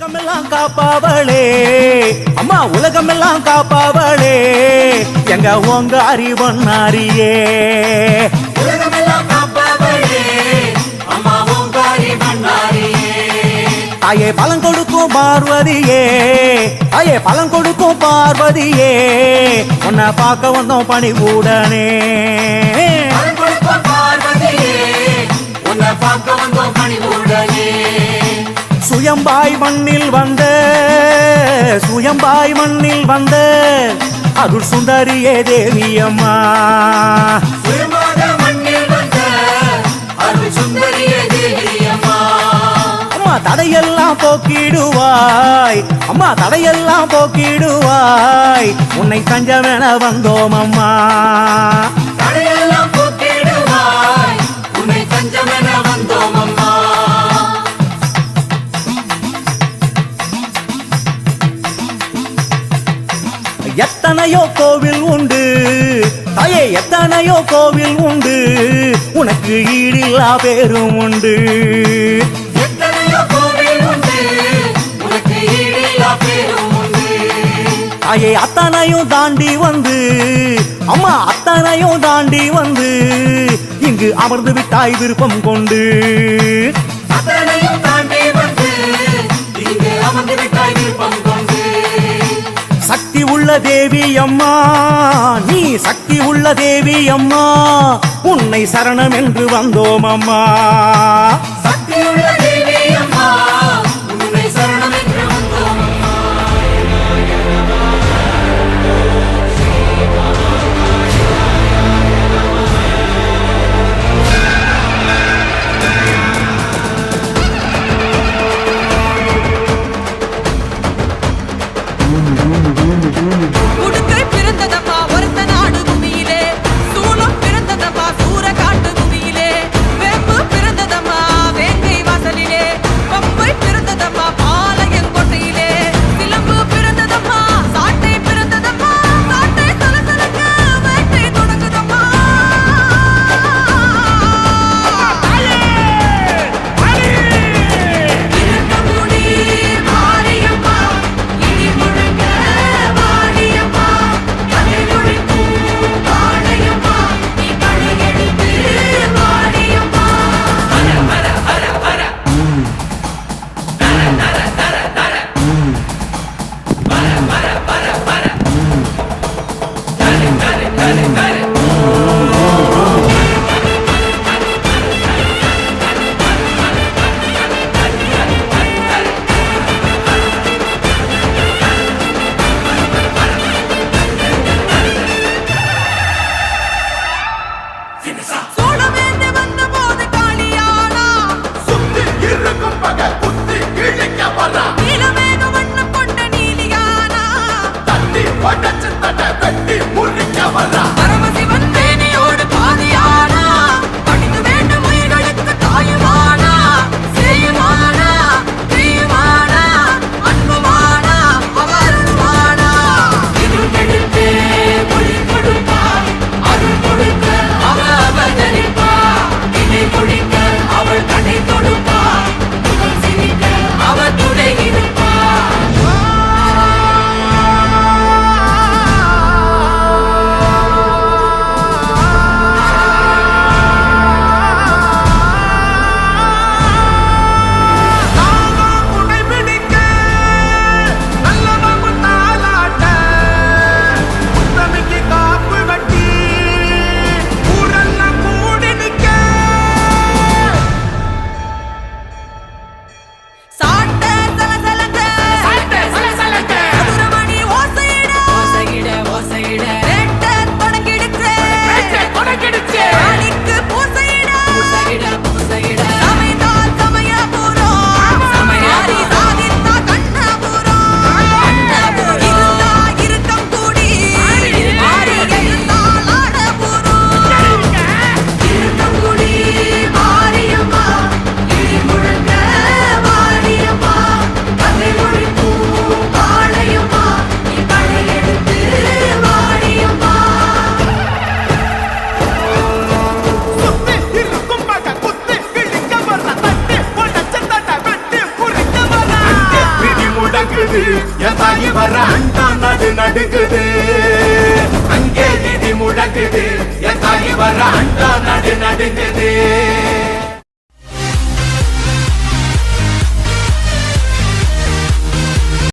உலகமெல்லாம் காப்பாவளே அம்மா, உலகமெல்லாம் காப்பாவளே எங்க உங்க அறிவண்ணாரியே. உலகமெல்லாம் காப்பாவளே அம்மா உங்க அறிவண்ணாரியே. தாயே பலன் கொடுக்கும் பார்வதியே, தாயே பலன் கொடுக்கும் பார்வதியே, உன்னை பார்க்க வந்தோம் பணிவுடனே. பலன் கொடுக்கும் பார்வதியே, உன்னை பார்க்க வந்தோம் பணிவுடனே. சுயம்பாய் மண்ணில் வந்த, சுயம்பாய் மண்ணில் வந்த அருள் சுந்தரியே தேவி அம்மா. சுயமாக மண்ணில் வந்த அருள் சுந்தரியே தேவி அம்மா. அம்மா தடையெல்லாம் போக்கிடுவாய், அம்மா தடையெல்லாம் போக்கிடுவாய், உன்னை தஞ்சமென வந்தோம் அம்மா. தடையெல்லாம் போக்கிடுவாய், உன்னை தஞ்சமென வந்தோம் அம்மா. எத்தனையோ கோவில் உண்டு தாயே, எத்தனையோ கோவில் உண்டு, உனக்கு ஈடில்லா பேரும் உண்டு. எத்தனையோ கோவில் உண்டு, உனக்கு ஈடில்லா பேரும் உண்டு. தாயே அத்தனையும் தாண்டி வந்து, அம்மா அத்தனையும் தாண்டி வந்து இங்கு அமர்ந்து விட்டாய் விருப்பம் கொண்டு. அத்தனையும் தாண்டி வந்து இங்கு அமர்ந்து விட்டாய் விருப்பம் கொண்டு. சக்தி உள்ள தேவி அம்மா, நீ சக்தி உள்ள தேவி அம்மா, உன்னை சரணம் என்று வந்தோம் அம்மா. சக்தியுள்ள தேவி அம்மா, உன்னை சரணம் என்று வந்தோம் அம்மா. உடுக்கை பிறந்ததப்பா ஒருத்த நாடு பூமியிலே, சூலம் பிறந்ததப்பா சூற காட்டு பூமியிலே, வேம்பு பிறந்ததம்மா வேங்கை வாசலிலே. நடக்குது என் தாயி வர அண்டான் நடு